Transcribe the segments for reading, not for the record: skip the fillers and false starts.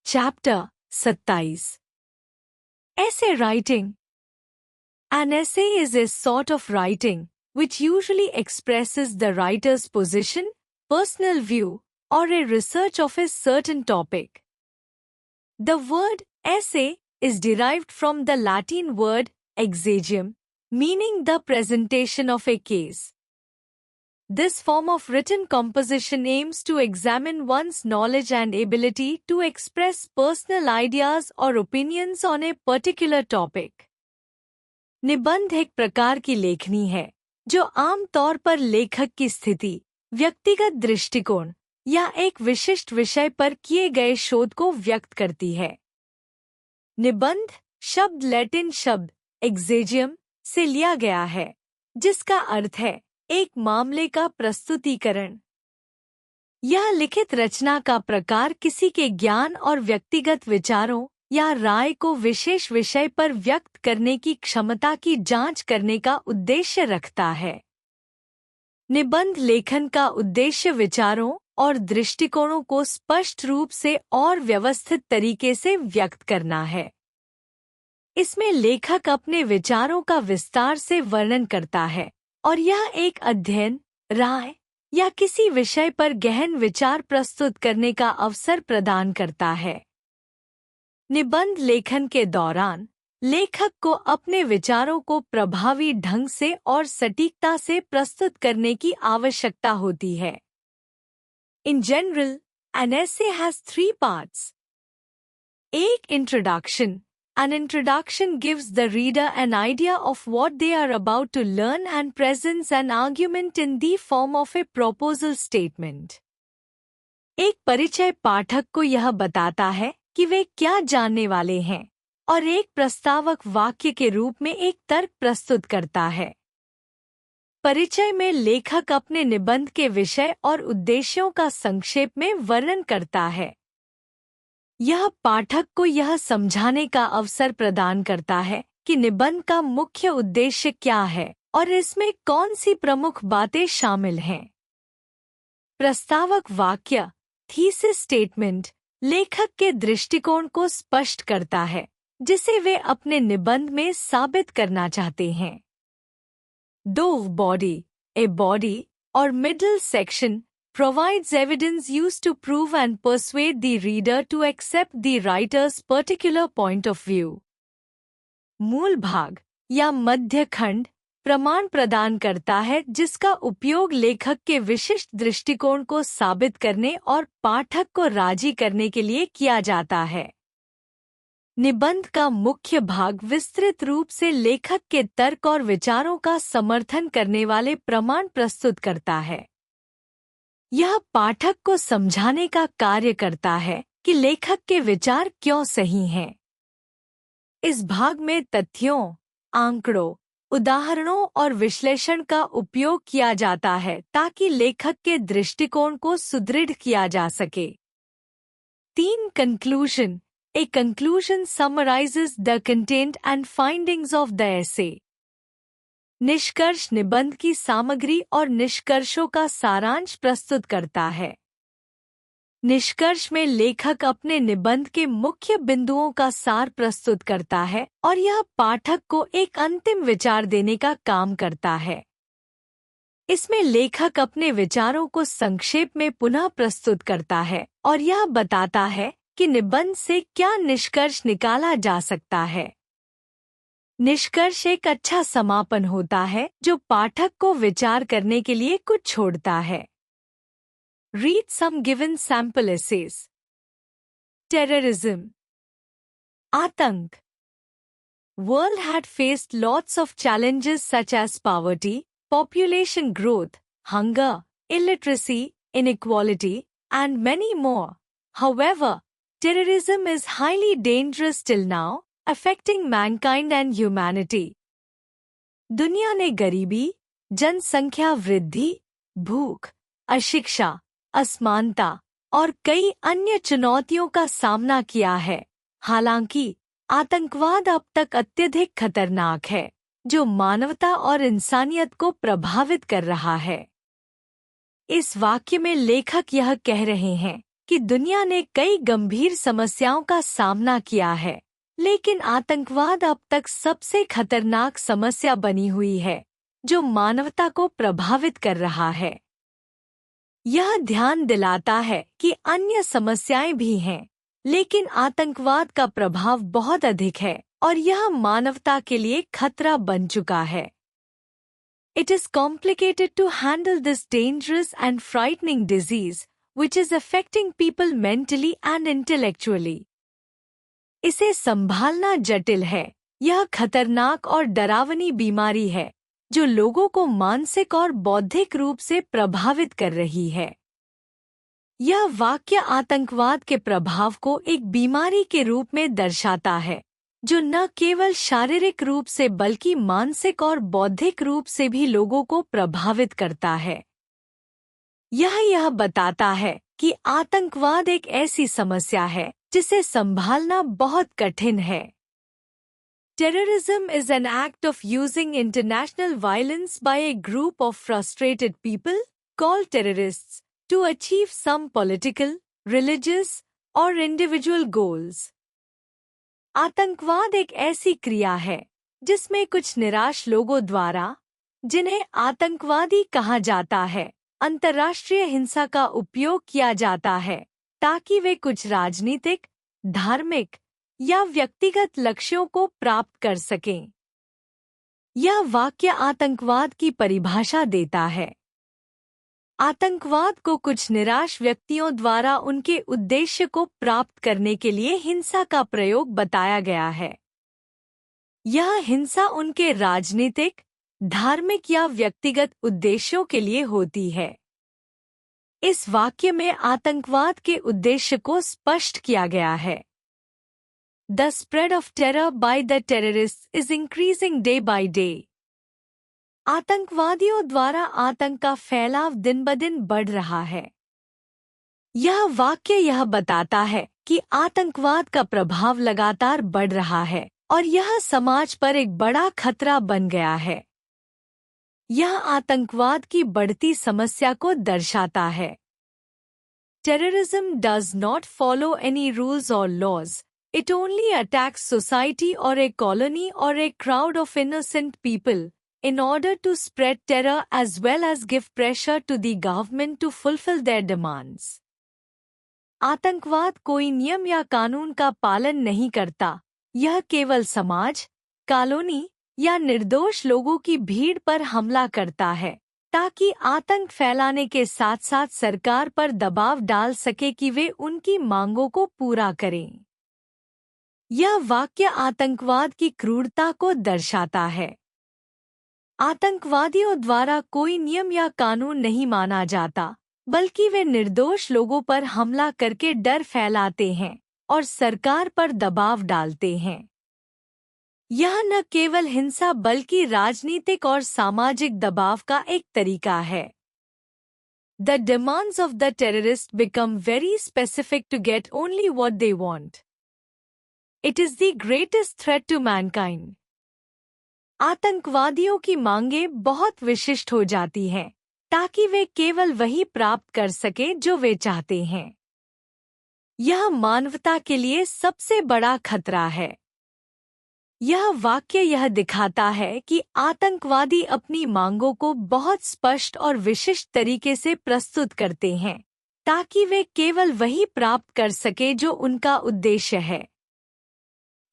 Chapter 27 Essay writing. An essay is a sort of writing which usually expresses the writer's position, personal view, or a research of a certain topic. The word essay is derived from the Latin word exegeum, meaning the presentation of a case. This form of written composition aims to examine one's knowledge and ability to express personal ideas or opinions on a particular topic. निबंध एक प्रकार की लेखनी है जो आम तौर पर लेखक की स्थिति, व्यक्तिगत दृष्टिकोण या एक विशिष्ट विषय पर किए गए शोध को व्यक्त करती है। निबंध शब्द लैटिन शब्द एक्सेजियम से लिया गया है, जिसका अर्थ है एक मामले का प्रस्तुतिकरण। यह लिखित रचना का प्रकार किसी के ज्ञान और व्यक्तिगत विचारों या राय को विशेष विषय पर व्यक्त करने की क्षमता की जांच करने का उद्देश्य रखता है। निबंध लेखन का उद्देश्य विचारों और दृष्टिकोणों को स्पष्ट रूप से और व्यवस्थित तरीके से व्यक्त करना है। इसमें लेखक अपने विचारों का विस्तार से वर्णन करता है और यह एक अध्ययन, राय या किसी विषय पर गहन विचार प्रस्तुत करने का अवसर प्रदान करता है। निबंध लेखन के दौरान लेखक को अपने विचारों को प्रभावी ढंग से और सटीकता से प्रस्तुत करने की आवश्यकता होती है। In general, an essay has 3 parts. एक introduction. An introduction gives the reader an idea of what they are about to learn and presents an argument in the form of a proposal statement. एक परिचय पाठक को यह बताता है कि वे क्या जानने वाले हैं और एक प्रस्तावक वाक्य के रूप में एक तर्क प्रस्तुत करता है। परिचय में लेखक अपने निबंध के विषय और उद्देश्यों का संक्षेप में वर्णन करता है। यह पाठक को यह समझाने का अवसर प्रदान करता है कि निबंध का मुख्य उद्देश्य क्या है और इसमें कौन सी प्रमुख बातें शामिल हैं। प्रस्तावक वाक्य थीसिस स्टेटमेंट लेखक के दृष्टिकोण को स्पष्ट करता है जिसे वे अपने निबंध में साबित करना चाहते हैं। दो बॉडी और middle section provides evidence used to prove and persuade the reader to accept the writer's particular point of view. मूल भाग या मध्य खंड प्रमाण प्रदान करता है जिसका उपयोग लेखक के विशिष्ट दृष्टिकोण को साबित करने और पाठक को राजी करने के लिए किया जाता है। निबंध का मुख्य भाग विस्तृत रूप से लेखक के तर्क और विचारों का समर्थन करने वाले प्रमाण प्रस्तुत करता है। यह पाठक को समझाने का कार्य करता है कि लेखक के विचार क्यों सही हैं। इस भाग में तथ्यों, आंकड़ों, उदाहरणों और विश्लेषण का उपयोग किया जाता है ताकि लेखक के दृष्टिकोण को सुदृढ़ किया जा सके। 3 conclusion. A conclusion summarizes the content and findings of the essay. निष्कर्ष निबंध की सामग्री और निष्कर्षों का सारांश प्रस्तुत करता है। निष्कर्ष में लेखक अपने निबंध के मुख्य बिंदुओं का सार प्रस्तुत करता है और यह पाठक को एक अंतिम विचार देने का काम करता है। इसमें लेखक अपने विचारों को संक्षेप में पुनः प्रस्तुत करता है और यह बताता है कि निबंध से क्या निष्कर्ष निकाला जा सकता है। निष्कर्ष एक अच्छा समापन होता है जो पाठक को विचार करने के लिए कुछ छोड़ता है। Read some given sample essays. Terrorism. आतंक. World had faced lots of challenges such as poverty, population growth, hunger, illiteracy, inequality, and many more. However, terrorism is highly dangerous till now, affecting mankind and humanity. दुनिया ने गरीबी, जनसंख्या वृद्धि, भूख, अशिक्षा, असमानता और कई अन्य चुनौतियों का सामना किया है। हालांकि आतंकवाद अब तक अत्यधिक खतरनाक है, जो मानवता और इंसानियत को प्रभावित कर रहा है। इस वाक्य में लेखक यह कह रहे हैं कि दुनिया ने कई गंभीर समस्याओं का सामना किया है, लेकिन आतंकवाद अब तक सबसे खतरनाक समस्या बनी हुई है जो मानवता को प्रभावित कर रहा है। यह ध्यान दिलाता है कि अन्य समस्याएं भी हैं, लेकिन आतंकवाद का प्रभाव बहुत अधिक है और यह मानवता के लिए खतरा बन चुका है। It is complicated to handle this dangerous and frightening disease, which is affecting people mentally and intellectually. इसे संभालना जटिल है। यह खतरनाक और डरावनी बीमारी है जो लोगों को मानसिक और बौद्धिक रूप से प्रभावित कर रही है। यह वाक्य आतंकवाद के प्रभाव को एक बीमारी के रूप में दर्शाता है जो न केवल शारीरिक रूप से बल्कि मानसिक और बौद्धिक रूप से भी लोगों को प्रभावित करता है। यह बताता है कि आतंकवाद एक ऐसी समस्या है जिसे संभालना बहुत कठिन है। Terrorism is an act of using international violence by a group of frustrated people, called terrorists, to achieve some political, religious, or individual goals. आतंकवाद एक ऐसी क्रिया है जिसमें कुछ निराश लोगों द्वारा, जिन्हें आतंकवादी कहा जाता है, अंतर्राष्ट्रीय हिंसा का उपयोग किया जाता है ताकि वे कुछ राजनीतिक, धार्मिक या व्यक्तिगत लक्ष्यों को प्राप्त कर सकें। यह वाक्य आतंकवाद की परिभाषा देता है। आतंकवाद को कुछ निराश व्यक्तियों द्वारा उनके उद्देश्य को प्राप्त करने के लिए हिंसा का प्रयोग बताया गया है। यह हिंसा उनके राजनीतिक, धार्मिक या व्यक्तिगत उद्देश्यों के लिए होती है। इस वाक्य में आतंकवाद के उद्देश्य को स्पष्ट किया गया है। The spread of terror by the terrorists is increasing day by day. आतंकवादियों द्वारा आतंक का फैलाव दिन-ब-दिन बढ़ रहा है। यह वाक्य यह बताता है कि आतंकवाद का प्रभाव लगातार बढ़ रहा है और यह समाज पर एक बड़ा खतरा बन गया है। यह आतंकवाद की बढ़ती समस्या को दर्शाता है। Terrorism does not follow any rules or laws. It only attacks society or a colony or a crowd of innocent people in order to spread terror as well as give pressure to the government to fulfill their demands. आतंकवाद कोई नियम या कानून का पालन नहीं करता। यह केवल समाज, कॉलोनी या निर्दोष लोगों की भीड़ पर हमला करता है ताकि आतंक फैलाने के साथ साथ सरकार पर दबाव डाल सके कि वे उनकी मांगों को पूरा करें। यह वाक्य आतंकवाद की क्रूरता को दर्शाता है। आतंकवादियों द्वारा कोई नियम या कानून नहीं माना जाता, बल्कि वे निर्दोष लोगों पर हमला करके डर फैलाते हैं और सरकार पर दबाव डालते हैं। यह न केवल हिंसा बल्कि राजनीतिक और सामाजिक दबाव का एक तरीका है। The demands of the terrorists become very specific to get only what they want. It is the greatest threat to mankind. आतंकवादियों की मांगें बहुत विशिष्ट हो जाती हैं ताकि वे केवल वही प्राप्त कर सके जो वे चाहते हैं। यह मानवता के लिए सबसे बड़ा खतरा है। यह वाक्य यह दिखाता है कि आतंकवादी अपनी मांगों को बहुत स्पष्ट और विशिष्ट तरीके से प्रस्तुत करते हैं ताकि वे केवल वही प्राप्त कर सके जो उनका उद्देश्य है।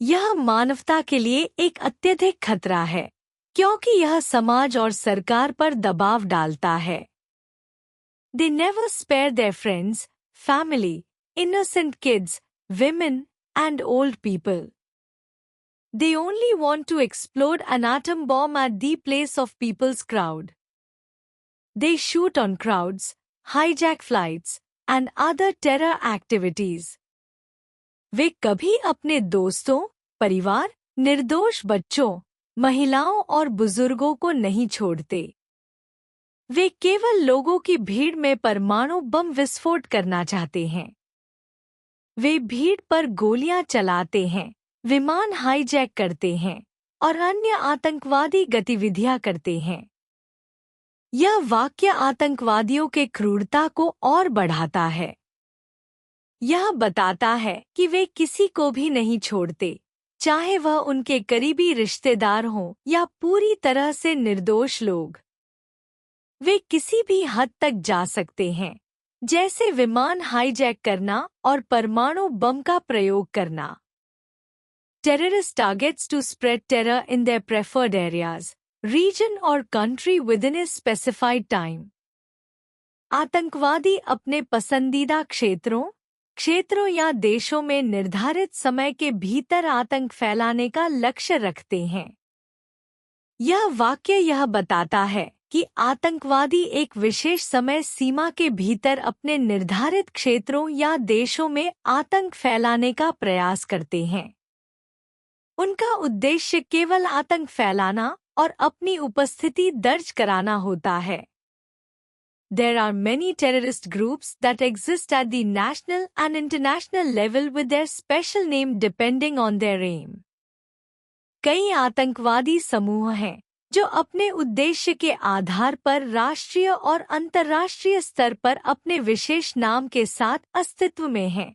यह मानवता के लिए एक अत्यधिक खतरा है क्योंकि यह समाज और सरकार पर दबाव डालता है। They never spare their friends, family, innocent kids, women, and old people. They only want to explode an atom bomb at the place of people's crowd. They shoot on crowds, hijack flights, and other terror activities. वे कभी अपने दोस्तों, परिवार, निर्दोष बच्चों, महिलाओं और बुजुर्गों को नहीं छोड़ते। वे केवल लोगों की भीड़ में परमाणु बम विस्फोट करना चाहते हैं। वे भीड़ पर गोलियां चलाते हैं, विमान हाईजैक करते हैं और अन्य आतंकवादी गतिविधियां करते हैं। यह वाक्य आतंकवादियों के क्रूरता को और बढ़ाता है। यह बताता है कि वे किसी को भी नहीं छोड़ते, चाहे वह उनके करीबी रिश्तेदार हों या पूरी तरह से निर्दोष लोग। वे किसी भी हद तक जा सकते हैं, जैसे विमान हाईजैक करना और परमाणु बम का प्रयोग करना। Terrorist targets to spread terror in their preferred areas, region or country within a specified time. आतंकवादी अपने पसंदीदा क्षेत्रों या देशों में निर्धारित समय के भीतर आतंक फैलाने का लक्ष्य रखते हैं। यह वाक्य यह बताता है कि आतंकवादी एक विशेष समय सीमा के भीतर अपने निर्धारित क्षेत्रों या देशों में आतंक फैलाने का प्रयास करते हैं। उनका उद्देश्य केवल आतंक फैलाना और अपनी उपस्थिति दर्ज कराना होता है। There are many terrorist groups that exist at the national and international level with their special name depending on their aim. कई आतंकवादी समूह हैं जो अपने उद्देश्य के आधार पर राष्ट्रीय और अंतर्राष्ट्रीय स्तर पर अपने विशेष नाम के साथ अस्तित्व में हैं।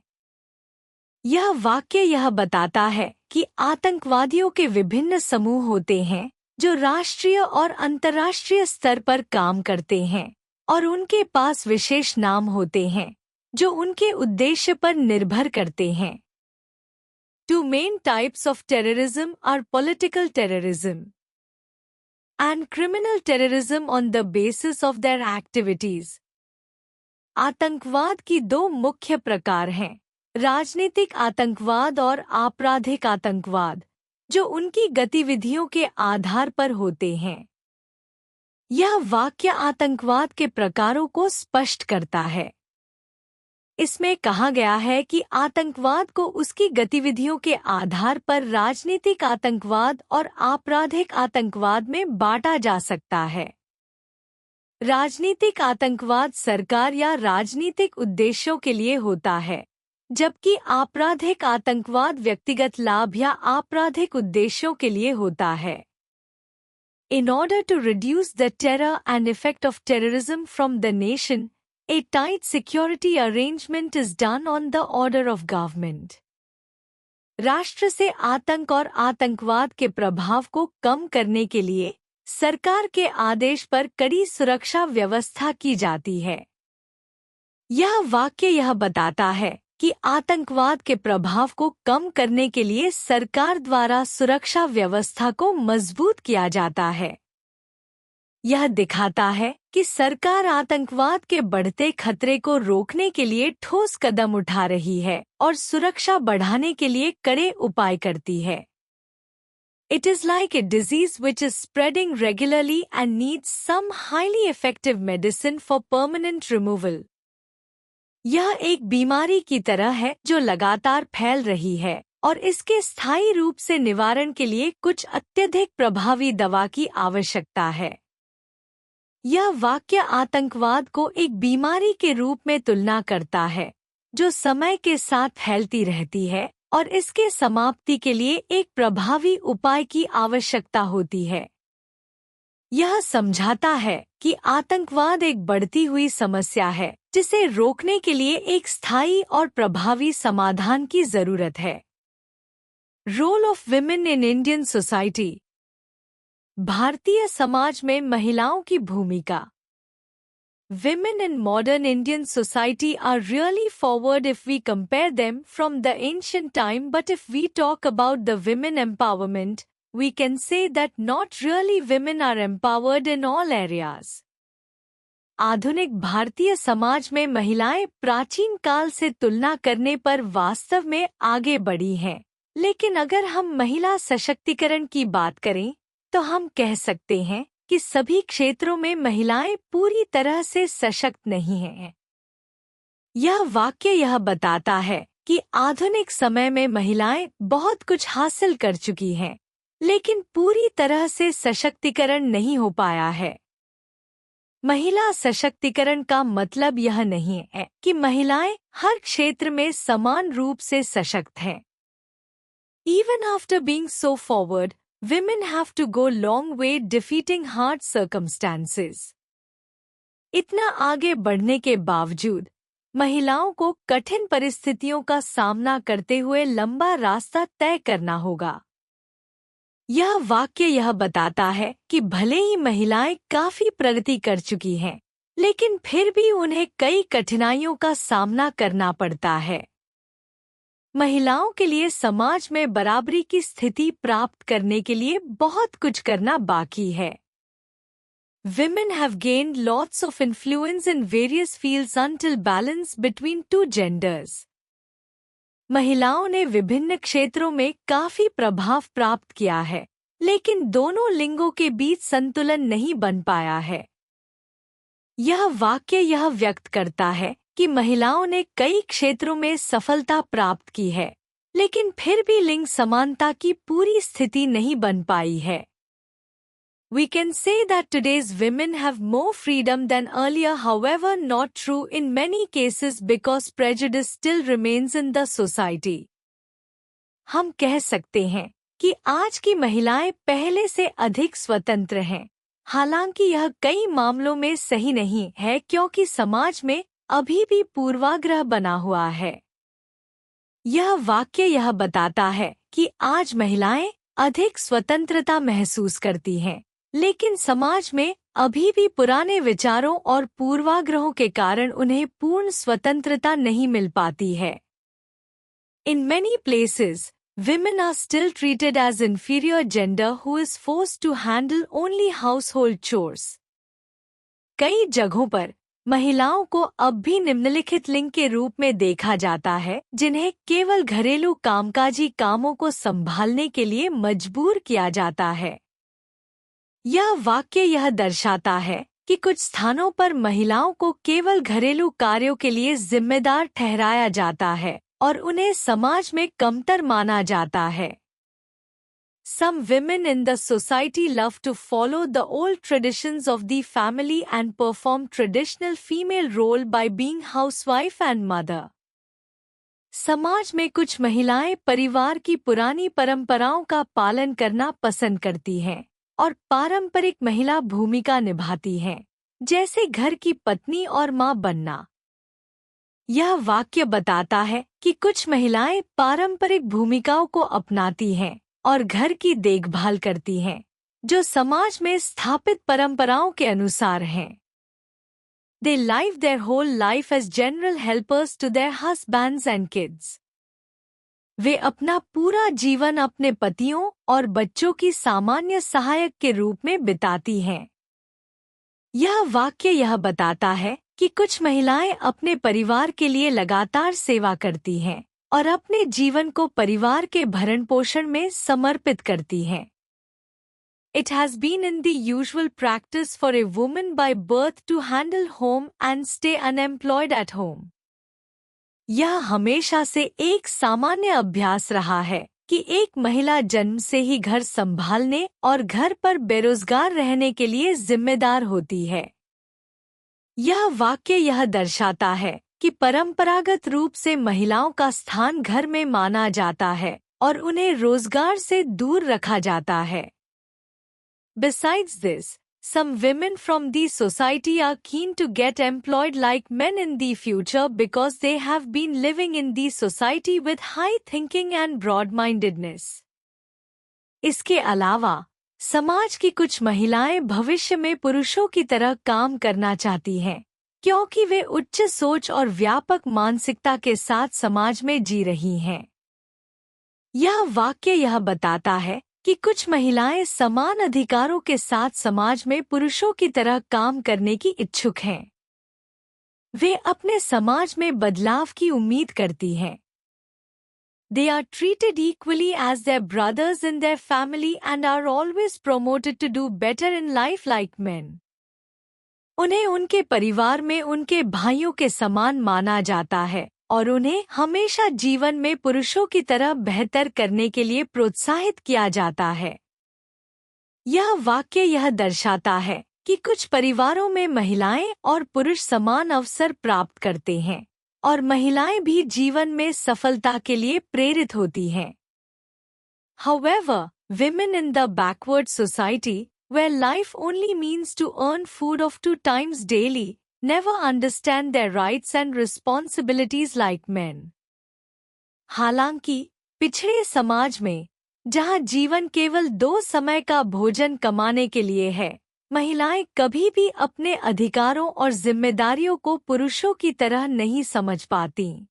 यह वाक्य यह बताता है कि आतंकवादियों के विभिन्न समूह होते हैं जो राष्ट्रीय और अंतर्राष्ट्रीय स्तर पर काम करते हैं और उनके पास विशेष नाम होते हैं जो उनके उद्देश्य पर निर्भर करते हैं। Two main types of terrorism are political terrorism and criminal terrorism on the basis of their activities. आतंकवाद की दो मुख्य प्रकार हैं, राजनीतिक आतंकवाद और आपराधिक आतंकवाद, जो उनकी गतिविधियों के आधार पर होते हैं। यह वाक्य आतंकवाद के प्रकारों को स्पष्ट करता है। इसमें कहा गया है कि आतंकवाद को उसकी गतिविधियों के आधार पर राजनीतिक आतंकवाद और आपराधिक आतंकवाद में बांटा जा सकता है। राजनीतिक आतंकवाद सरकार या राजनीतिक उद्देश्यों के लिए होता है, जबकि आपराधिक आतंकवाद व्यक्तिगत लाभ या आपराधिक उद्देश्यों के लिए होता है। In order to reduce the terror and effect of terrorism from the nation, a tight security arrangement is done on the order of government. राष्ट्र से आतंक और आतंकवाद के प्रभाव को कम करने के लिए सरकार के आदेश पर कड़ी सुरक्षा व्यवस्था की जाती है। यह वाक्य यह बताता है कि आतंकवाद के प्रभाव को कम करने के लिए सरकार द्वारा सुरक्षा व्यवस्था को मजबूत किया जाता है। यह दिखाता है कि सरकार आतंकवाद के बढ़ते खतरे को रोकने के लिए ठोस कदम उठा रही है और सुरक्षा बढ़ाने के लिए कड़े उपाय करती है। It is like a disease which is spreading regularly and needs some highly effective medicine for permanent removal. यह एक बीमारी की तरह है जो लगातार फैल रही है और इसके स्थायी रूप से निवारण के लिए कुछ अत्यधिक प्रभावी दवा की आवश्यकता है। यह वाक्य आतंकवाद को एक बीमारी के रूप में तुलना करता है जो समय के साथ फैलती रहती है और इसके समाप्ति के लिए एक प्रभावी उपाय की आवश्यकता होती है। यह समझाता है कि आतंकवाद एक बढ़ती हुई समस्या है जिसे रोकने के लिए एक स्थायी और प्रभावी समाधान की जरूरत है। Role of women in Indian society. भारतीय समाज में महिलाओं की भूमिका। Women in modern Indian society are really forward if we compare them from the ancient time, but if we talk about the women empowerment, we can say that not really women are empowered in all areas. आधुनिक भारतीय समाज में महिलाएं प्राचीन काल से तुलना करने पर वास्तव में आगे बढ़ी हैं, लेकिन अगर हम महिला सशक्तिकरण की बात करें तो हम कह सकते हैं कि सभी क्षेत्रों में महिलाएं पूरी तरह से सशक्त नहीं हैं। यह वाक्य यह बताता है कि आधुनिक समय में महिलाएं बहुत कुछ हासिल कर चुकी हैं, लेकिन पूरी तरह से सशक्तिकरण नहीं हो पाया है। महिला सशक्तिकरण का मतलब यह नहीं है कि महिलाएं हर क्षेत्र में समान रूप से सशक्त हैं। Even after being so forward, women have to go long way defeating hard circumstances. इतना आगे बढ़ने के बावजूद महिलाओं को कठिन परिस्थितियों का सामना करते हुए लंबा रास्ता तय करना होगा। यह वाक्य यह बताता है कि भले ही महिलाएं काफी प्रगति कर चुकी हैं, लेकिन फिर भी उन्हें कई कठिनाइयों का सामना करना पड़ता है। महिलाओं के लिए समाज में बराबरी की स्थिति प्राप्त करने के लिए बहुत कुछ करना बाकी है। Women have gained lots of influence in various fields until balance between two genders. महिलाओं ने विभिन्न क्षेत्रों में काफी प्रभाव प्राप्त किया है, लेकिन दोनों लिंगों के बीच संतुलन नहीं बन पाया है। यह वाक्य यह व्यक्त करता है कि महिलाओं ने कई क्षेत्रों में सफलता प्राप्त की है, लेकिन फिर भी लिंग समानता की पूरी स्थिति नहीं बन पाई है। We can say that today's women have more freedom than earlier, however not true in many cases because prejudice still remains in the society. हम कह सकते हैं कि आज की महिलाएं पहले से अधिक स्वतंत्र हैं, हालांकि यह कई मामलों में सही नहीं है क्योंकि समाज में अभी भी पूर्वाग्रह बना हुआ है। यह वाक्य यह बताता है कि आज महिलाएं अधिक स्वतंत्रता महसूस करती हैं, लेकिन समाज में अभी भी पुराने विचारों और पूर्वाग्रहों के कारण उन्हें पूर्ण स्वतंत्रता नहीं मिल पाती है। In many places, women are still treated as inferior gender who is forced to handle only household chores. कई जगहों पर महिलाओं को अब भी निम्नलिखित लिंग के रूप में देखा जाता है, जिन्हें केवल घरेलू कामकाजी कामों को संभालने के लिए मजबूर किया जाता है। यह वाक्य यह दर्शाता है कि कुछ स्थानों पर महिलाओं को केवल घरेलू कार्यों के लिए जिम्मेदार ठहराया जाता है और उन्हें समाज में कमतर माना जाता है। Some women in the society love to follow the old traditions of the family and perform traditional female role by being housewife and mother. समाज में कुछ महिलाएं परिवार की पुरानी परंपराओं का पालन करना पसंद करती हैं और पारंपरिक महिला भूमिका निभाती हैं, जैसे घर की पत्नी और मां बनना। यह वाक्य बताता है कि कुछ महिलाएं पारंपरिक भूमिकाओं को अपनाती हैं और घर की देखभाल करती हैं, जो समाज में स्थापित परंपराओं के अनुसार हैं। They live their whole life as general helpers to their husbands and kids. वे अपना पूरा जीवन अपने पतियों और बच्चों की सामान्य सहायक के रूप में बिताती हैं। यह वाक्य यह बताता है कि कुछ महिलाएं अपने परिवार के लिए लगातार सेवा करती हैं और अपने जीवन को परिवार के भरण पोषण में समर्पित करती हैं। It has been in the usual practice for a woman by birth to handle home and stay unemployed at home. यह हमेशा से एक सामान्य अभ्यास रहा है कि एक महिला जन्म से ही घर संभालने और घर पर बेरोजगार रहने के लिए जिम्मेदार होती है। यह वाक्य यह दर्शाता है कि परंपरागत रूप से महिलाओं का स्थान घर में माना जाता है और उन्हें रोजगार से दूर रखा जाता है। Besides this, some women from the society are keen to get employed like men in the future because they have been living in the society with high thinking and broad-mindedness. इसके अलावा समाज की कुछ महिलाएं भविष्य में पुरुषों की तरह काम करना चाहती हैं, क्योंकि वे उच्च सोच और व्यापक मानसिकता के साथ समाज में जी रही हैं। यह वाक्य यह बताता है कि कुछ महिलाएं समान अधिकारों के साथ समाज में पुरुषों की तरह काम करने की इच्छुक हैं। वे अपने समाज में बदलाव की उम्मीद करती हैं। They are treated equally as their brothers in their family and are always promoted to do better in life like men. उन्हें उनके परिवार में उनके भाइयों के समान माना जाता है और उन्हें हमेशा जीवन में पुरुषों की तरह बेहतर करने के लिए प्रोत्साहित किया जाता है। यह वाक्य यह दर्शाता है कि कुछ परिवारों में महिलाएं और पुरुष समान अवसर प्राप्त करते हैं और महिलाएं भी जीवन में सफलता के लिए प्रेरित होती हैं। However, women in the backward society, where life only means to earn food of 2 times daily, never understand their rights and responsibilities like men. हालांकि पिछड़े समाज में, जहां जीवन केवल 2 समय का भोजन कमाने के लिए है, महिलाएं कभी भी अपने अधिकारों और जिम्मेदारियों को पुरुषों की तरह नहीं समझ पाती।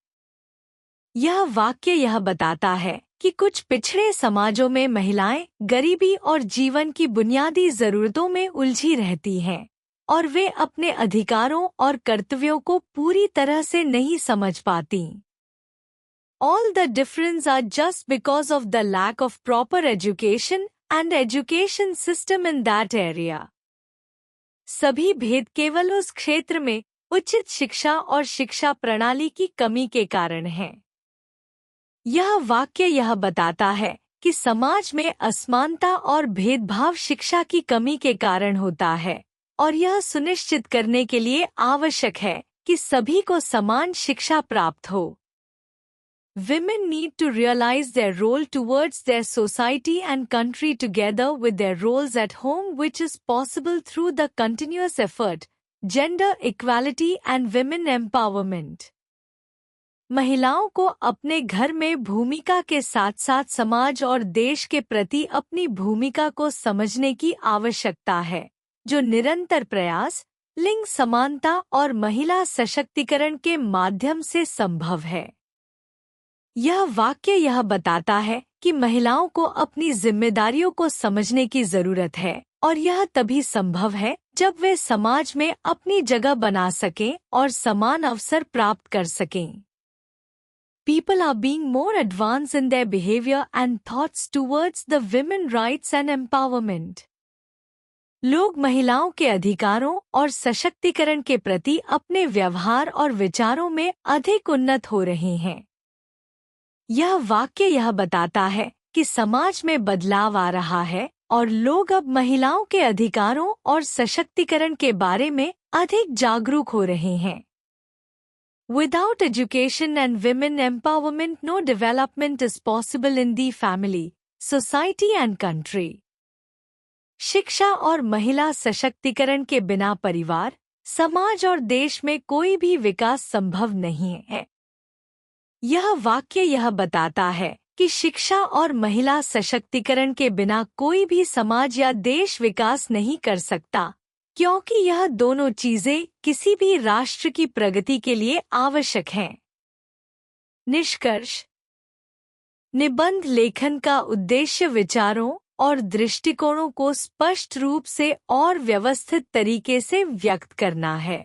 यह वाक्य यह बताता है कि कुछ पिछड़े समाजों में महिलाएं गरीबी और जीवन की बुनियादी जरूरतों में उलझी रहती हैं और वे अपने अधिकारों और कर्तव्यों को पूरी तरह से नहीं समझ पाती। All the difference are just because of the lack of proper education and education system in that area. सभी भेद केवल उस क्षेत्र में उचित शिक्षा और शिक्षा प्रणाली की कमी के कारण हैं। यह वाक्य यह बताता है कि समाज में असमानता और भेदभाव शिक्षा की कमी के कारण होता है और यह सुनिश्चित करने के लिए आवश्यक है कि सभी को समान शिक्षा प्राप्त हो। Women need to realize their role towards their society and country together with their roles at home, which is possible through the continuous effort, gender equality and women empowerment. महिलाओं को अपने घर में भूमिका के साथ साथ समाज और देश के प्रति अपनी भूमिका को समझने की आवश्यकता है, जो निरंतर प्रयास, लिंग समानता और महिला सशक्तिकरण के माध्यम से संभव है। यह वाक्य यह बताता है कि महिलाओं को अपनी जिम्मेदारियों को समझने की जरूरत है और यह तभी संभव है जब वे समाज में अपनी जगह बना सकें और समान अवसर प्राप्त कर सकें। People are being more advanced in their behavior and thoughts towards the women rights and empowerment. लोग महिलाओं के अधिकारों और सशक्तिकरण के प्रति अपने व्यवहार और विचारों में अधिक उन्नत हो रहे हैं। यह वाक्य यह बताता है कि समाज में बदलाव आ रहा है और लोग अब महिलाओं के अधिकारों और सशक्तिकरण के बारे में अधिक जागरूक हो रहे हैं। Without education and women empowerment, no development is possible in the family, society and country. शिक्षा और महिला सशक्तिकरण के बिना परिवार, समाज और देश में कोई भी विकास संभव नहीं है। यह वाक्य यह बताता है कि शिक्षा और महिला सशक्तिकरण के बिना कोई भी समाज या देश विकास नहीं कर सकता, क्योंकि यह दोनों चीजें किसी भी राष्ट्र की प्रगति के लिए आवश्यक हैं। निष्कर्ष। निबंध लेखन का उद्देश्य विचारों और दृष्टिकोणों को स्पष्ट रूप से और व्यवस्थित तरीके से व्यक्त करना है।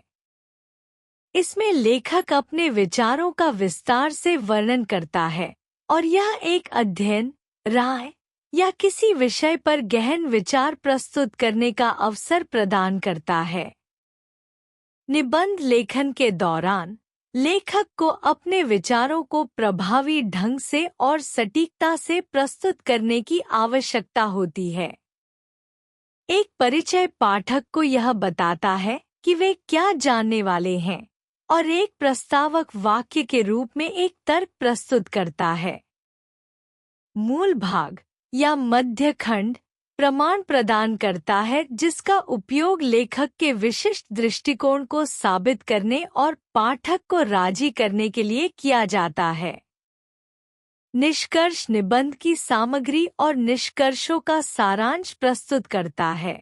इसमें लेखक अपने विचारों का विस्तार से वर्णन करता है और यह एक अध्ययन, राय या किसी विषय पर गहन विचार प्रस्तुत करने का अवसर प्रदान करता है। निबंध लेखन के दौरान लेखक को अपने विचारों को प्रभावी ढंग से और सटीकता से प्रस्तुत करने की आवश्यकता होती है। एक परिचय पाठक को यह बताता है कि वे क्या जानने वाले हैं और एक प्रस्तावक वाक्य के रूप में एक तर्क प्रस्तुत करता है। मूल भाग या मध्य खंड प्रमाण प्रदान करता है जिसका उपयोग लेखक के विशिष्ट दृष्टिकोण को साबित करने और पाठक को राजी करने के लिए किया जाता है। निष्कर्ष निबंध की सामग्री और निष्कर्षों का सारांश प्रस्तुत करता है।